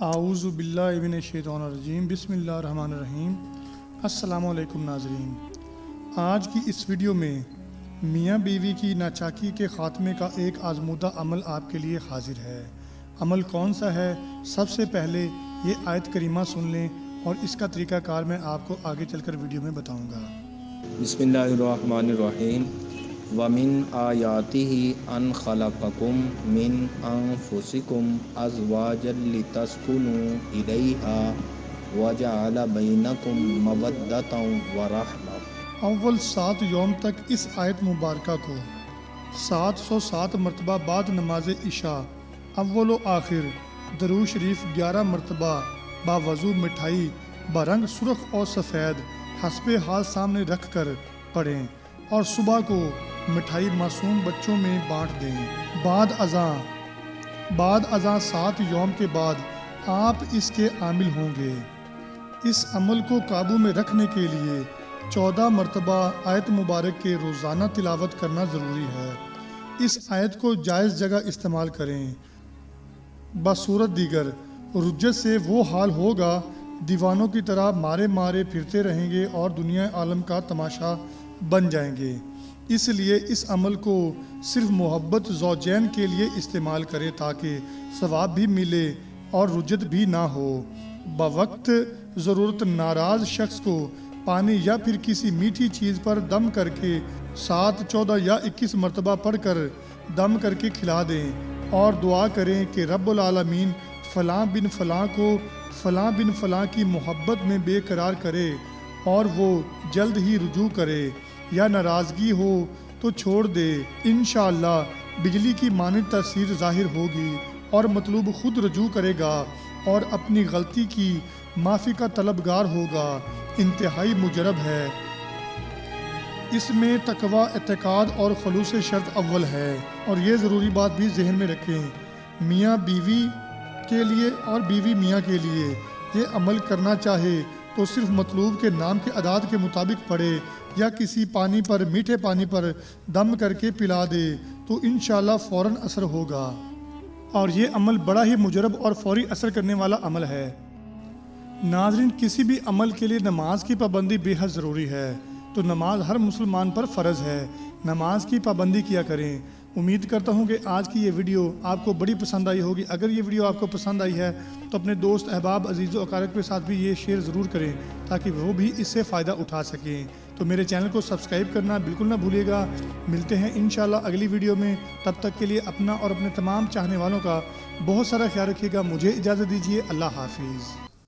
اعوذ باللہ من الشیطان الرجیم، بسم اللہ الرحمن الرحیم۔ السلام علیکم ناظرین، آج کی اس ویڈیو میں میاں بیوی کی ناچاکی کے خاتمے کا ایک آزمودہ عمل آپ کے لیے حاضر ہے۔ عمل کون سا ہے؟ سب سے پہلے یہ آیت کریمہ سن لیں اور اس کا طریقہ کار میں آپ کو آگے چل کر ویڈیو میں بتاؤں گا۔ بسم اللہ الرحمن الرحیم۔ وَمِنْ آیَاتِهِ أَنْ خَلَقَكُم مِّنْ أَنفُسِكُمْ أَزْوَاجًا لِتَسْكُنُوا إِلَيْهَا وَجَعَلَ بَيْنَكُم مَّوَدَّةً وَرَحْمَةً۔ اول 7 یوم تک اس آیت مبارکہ کو 707 مرتبہ بعد نماز عشاء اول و آخر درود شریف 11 مرتبہ باوضو مٹھائی برنگ سرخ اور سفید حسب حال سامنے رکھ کر پڑھیں اور صبح کو مٹھائی معصوم بچوں میں بانٹ دیں۔ بعد ازاں 7 یوم کے بعد آپ اس کے عامل ہوں گے۔ اس عمل کو قابو میں رکھنے کے لیے 14 مرتبہ آیت مبارک کے روزانہ تلاوت کرنا ضروری ہے۔ اس آیت کو جائز جگہ استعمال کریں۔ بصورت دیگر رجت سے وہ حال ہوگا دیوانوں کی طرح مارے پھرتے رہیں گے اور دنیا عالم کا تماشا بن جائیں گے۔ اس لیے اس عمل کو صرف محبت زوجین کے لیے استعمال کریں تاکہ ثواب بھی ملے اور رجت بھی نہ ہو۔ بوقت ضرورت ناراض شخص کو پانی یا پھر کسی میٹھی چیز پر دم کر کے 7، 14 یا 21 مرتبہ پڑھ کر دم کر کے کھلا دیں اور دعا کریں کہ رب العالمین فلاں بن فلاں کو فلاں بن فلاں کی محبت میں بے قرار کرے اور وہ جلد ہی رجوع کرے، یا ناراضگی ہو تو چھوڑ دے۔ انشاءاللہ بجلی کی مانند تاثیر ظاہر ہوگی اور مطلوب خود رجوع کرے گا اور اپنی غلطی کی معافی کا طلبگار ہوگا۔ انتہائی مجرب ہے۔ اس میں تقوی، اعتقاد اور خلوص شرط اول ہے۔ اور یہ ضروری بات بھی ذہن میں رکھیں، میاں بیوی کے لیے اور بیوی میاں کے لیے یہ عمل کرنا چاہے تو صرف مطلوب کے نام کے اعداد کے مطابق پڑھے یا کسی پانی پر، میٹھے پانی پر دم کر کے پلا دے تو انشاءاللہ فوراً اثر ہوگا۔ اور یہ عمل بڑا ہی مجرب اور فوری اثر کرنے والا عمل ہے۔ ناظرین، کسی بھی عمل کے لیے نماز کی پابندی بے حد ضروری ہے، تو نماز ہر مسلمان پر فرض ہے۔ نماز کی پابندی کیا کریں۔ امید کرتا ہوں کہ آج کی یہ ویڈیو آپ کو بڑی پسند آئی ہوگی۔ اگر یہ ویڈیو آپ کو پسند آئی ہے تو اپنے دوست، احباب، عزیز و اقارب کے ساتھ بھی یہ شیئر ضرور کریں تاکہ وہ بھی اس سے فائدہ اٹھا سکیں۔ تو میرے چینل کو سبسکرائب کرنا بالکل نہ بھولیے گا۔ ملتے ہیں انشاءاللہ اگلی ویڈیو میں، تب تک کے لیے اپنا اور اپنے تمام چاہنے والوں کا بہت سارا خیال رکھیے گا۔ مجھے اجازت دیجیے، اللہ حافظ۔